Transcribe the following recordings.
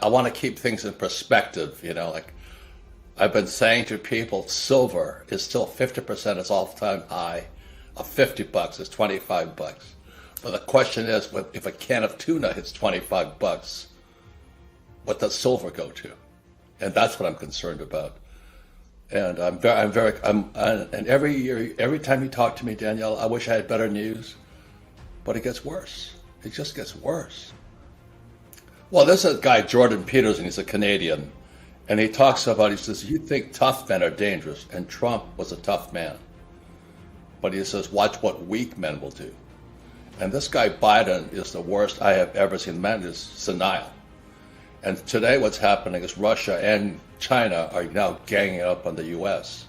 I want to keep things in perspective, like I've been saying to people, silver is still 50% its all-time high of $50 is $25. But the question is, if a can of tuna hits $25, what does silver go to? And that's what I'm concerned about. And and every year, every time you talk to me, Danielle, I wish I had better news, but it gets worse. It just gets worse. Well, there's a guy, Jordan Peterson, he's a Canadian, and he talks about, he says, you think tough men are dangerous, and Trump was a tough man. But he says, watch what weak men will do. And this guy Biden is the worst I have ever seen. The man is senile. And today what's happening is Russia and China are now ganging up on the U.S.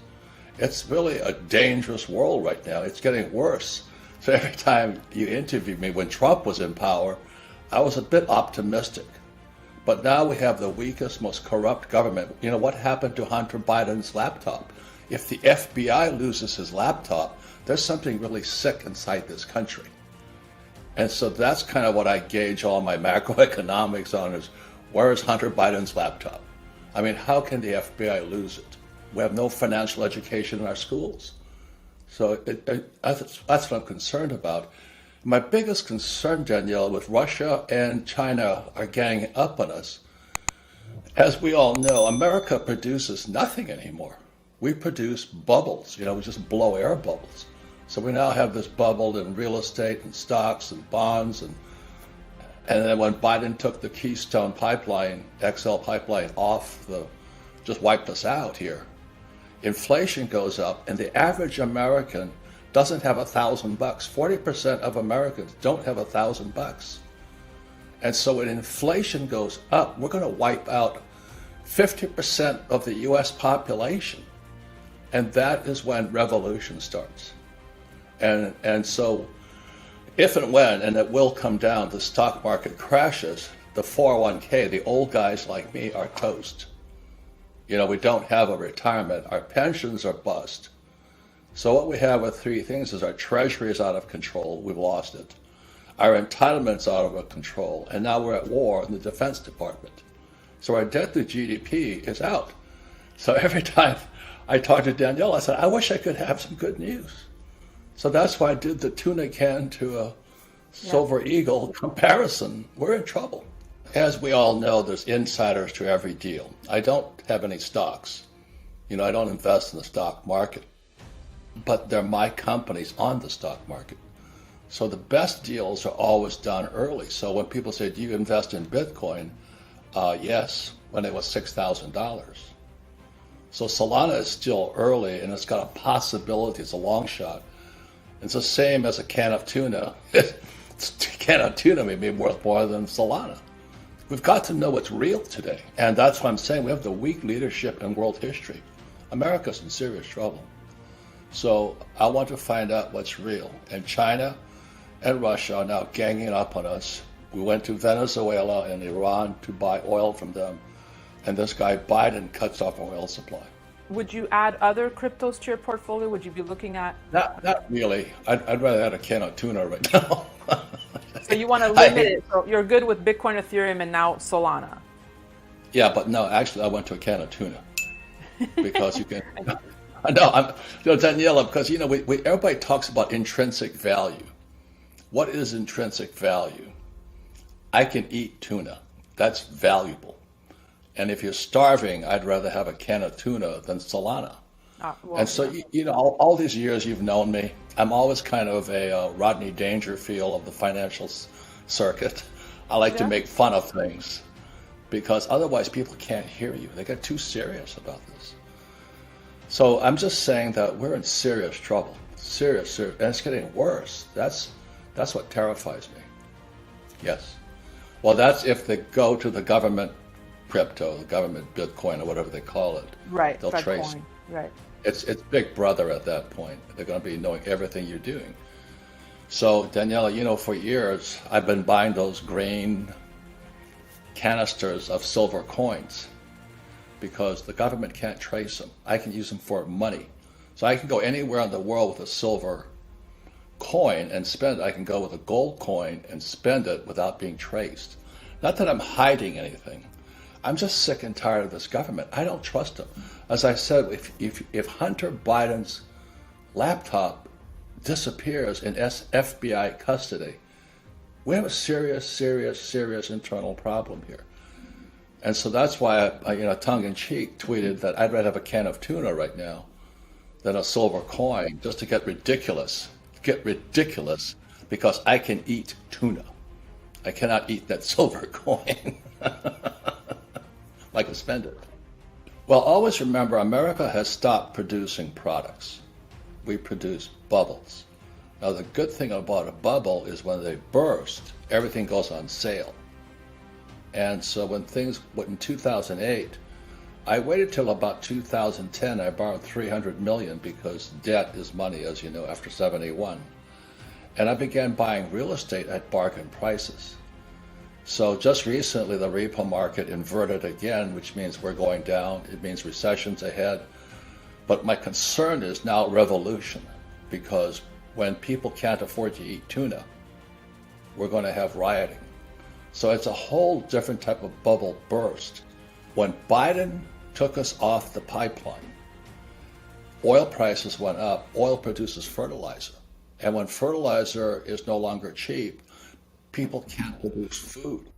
It's really a dangerous world right now. It's getting worse. So every time you interview me, when Trump was in power, I was a bit optimistic. But now we have the weakest, most corrupt government. You know, what happened to Hunter Biden's laptop? If the FBI loses his laptop, there's something really sick inside this country. And so that's kind of what I gauge all my macroeconomics on is, where is Hunter Biden's laptop? I mean, how can the FBI lose it? We have no financial education in our schools. So that's what I'm concerned about. My biggest concern, Danielle, with Russia and China are ganging up on us. As we all know, America produces nothing anymore. We produce bubbles, we just blow air bubbles. So we now have this bubble in real estate and stocks and bonds. And then when Biden took the Keystone pipeline, XL pipeline off, just wiped us out here. Inflation goes up, and the average American doesn't have $1,000. 40% of Americans don't have $1,000. And so when inflation goes up, we're going to wipe out 50% of the U.S. population. And that is when revolution starts. And so if and when, and it will come down, the stock market crashes, the 401k, the old guys like me are toast. We don't have a retirement. Our pensions are bust. So what we have are three things is our treasury is out of control. We've lost it. Our entitlements are out of control. And now we're at war in the Defense Department. So our debt to GDP is out. So every time I talk to Danielle, I said, I wish I could have some good news. So that's why I did the tuna can to a silver eagle comparison. We're in trouble. As we all know, there's insiders to every deal. I don't have any stocks. I don't invest in the stock market. But they're my companies on the stock market. So the best deals are always done early. So when people say, do you invest in Bitcoin? Yes, when it was $6,000. So Solana is still early, and it's got a possibility. It's a long shot. It's the same as a can of tuna. A can of tuna may be worth more than Solana. We've got to know what's real today. And that's what I'm saying. We have the weak leadership in world history. America's in serious trouble. So I want to find out what's real. And China and Russia are now ganging up on us. We went to Venezuela and Iran to buy oil from them. And this guy Biden cuts off our oil supply. Would you add other cryptos to your portfolio? Would you be looking at? Not really. I'd rather have a can of tuna right now. So you want to limit it. So you're good with Bitcoin, Ethereum, and now Solana. Yeah, but no, actually I went to a can of tuna because you can. No, Daniela, because everybody talks about intrinsic value. What is intrinsic value? I can eat tuna. That's valuable. And if you're starving, I'd rather have a can of tuna than Solana. And so, all these years you've known me, I'm always kind of a Rodney Dangerfield of the financial circuit. I like to make fun of things because otherwise people can't hear you. They get too serious about this. So I'm just saying that we're in serious trouble, serious, and it's getting worse. That's what terrifies me. Yes. Well, that's if they go to the government crypto, the government Bitcoin, or whatever they call it. Right. They'll trace. Right. It's Big Brother at that point. They're going to be knowing everything you're doing. So Daniela, for years I've been buying those grain canisters of silver coins because the government can't trace them. I can use them for money. So I can go anywhere in the world with a silver coin and spend it. I can go with a gold coin and spend it without being traced. Not that I'm hiding anything. I'm just sick and tired of this government. I don't trust them. As I said, if Hunter Biden's laptop disappears in FBI custody, we have a serious internal problem here. And so that's why I tongue-in-cheek, tweeted that I'd rather have a can of tuna right now than a silver coin, just to get ridiculous, because I can eat tuna. I cannot eat that silver coin. I can spend it. Well, always remember, America has stopped producing products. We produce bubbles. Now, the good thing about a bubble is when they burst, everything goes on sale. And so in 2008, I waited till about 2010. I borrowed $300 million because debt is money, as you know, after 71. And I began buying real estate at bargain prices. So just recently, the repo market inverted again, which means we're going down. It means recession's ahead. But my concern is now revolution, because when people can't afford to eat tuna, we're going to have rioting. So it's a whole different type of bubble burst. When Biden took us off the pipeline, oil prices went up. Oil produces fertilizer. And when fertilizer is no longer cheap, people can't produce food.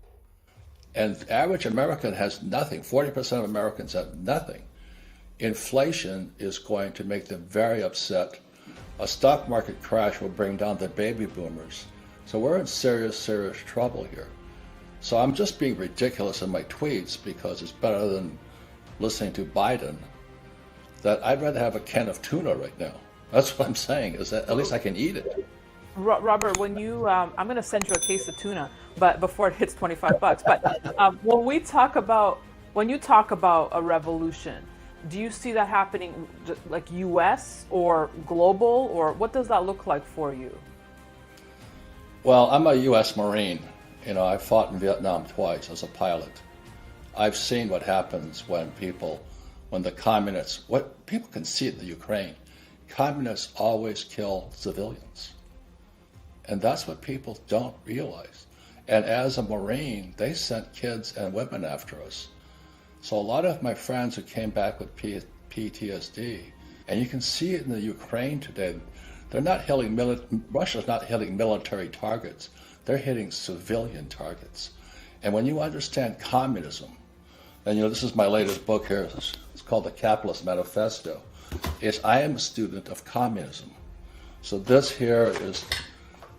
And the average American has nothing. 40% of Americans have nothing. Inflation is going to make them very upset. A stock market crash will bring down the baby boomers. So we're in serious trouble here. So I'm just being ridiculous in my tweets because it's better than listening to Biden, that I'd rather have a can of tuna right now. That's what I'm saying, is that at least I can eat it. Robert, when you, I'm going to send you a case of tuna, but before it hits $25. But when you talk about a revolution, do you see that happening like U.S. or global, or what does that look like for you? Well, I'm a U.S. Marine. I fought in Vietnam twice as a pilot. I've seen what happens when the communists, what people can see in the Ukraine, communists always kill civilians. And that's what people don't realize. And as a Marine, they sent kids and women after us. So a lot of my friends who came back with PTSD, and you can see it in the Ukraine today, Russia's not hitting military targets. They're hitting civilian targets. And when you understand communism, and this is my latest book here, it's called The Capitalist Manifesto, I am a student of communism. So this here is,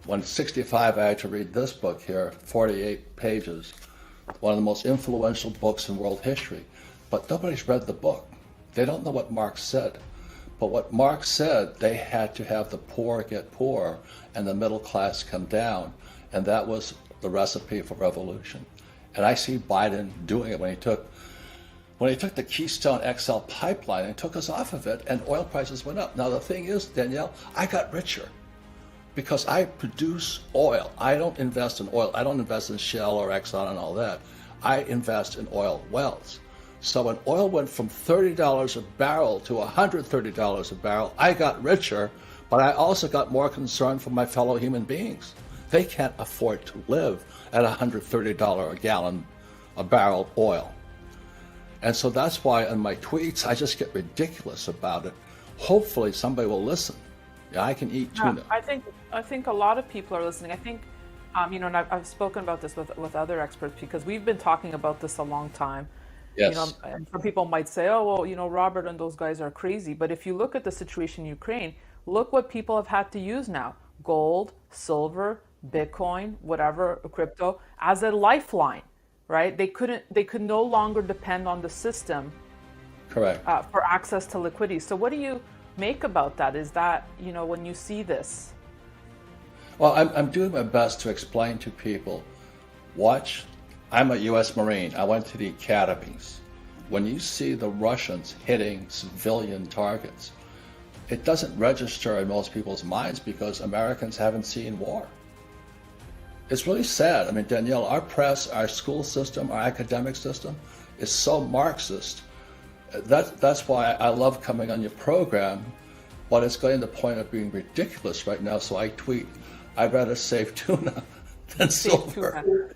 when 65, I had to read this book here, 48 pages, one of the most influential books in world history. But nobody's read the book. They don't know what Marx said. But what Marx said, they had to have the poor get poor and the middle class come down. And that was the recipe for revolution. And I see Biden doing it when he took the Keystone XL pipeline and took us off of it, and oil prices went up. Now the thing is, Danielle, I got richer because I produce oil. I don't invest in oil. I don't invest in Shell or Exxon and all that. I invest in oil wells. So when oil went from $30 a barrel to $130 a barrel, I got richer, but I also got more concerned for my fellow human beings. They can't afford to live at $130 a gallon, a barrel oil. And so that's why in my tweets, I just get ridiculous about it. Hopefully somebody will listen. Yeah, I can eat tuna. I think a lot of people are listening. I think, and I've spoken about this with other experts because we've been talking about this a long time. Yes. And some people might say, oh, well, Robert and those guys are crazy. But if you look at the situation in Ukraine, look what people have had to use now. Gold, silver, Bitcoin, whatever, crypto, as a lifeline, right? They could no longer depend on the system. Correct. For access to liquidity. So what do you make about that? Is that, when you see this? Well, I'm doing my best to explain to people, I'm a U.S. Marine. I went to the academies. When you see the Russians hitting civilian targets, it doesn't register in most people's minds because Americans haven't seen war. It's really sad. I mean, Danielle, our press, our school system, our academic system is so Marxist. That's why I love coming on your program, but it's getting to the point of being ridiculous right now. So I tweet, I'd rather save tuna than silver.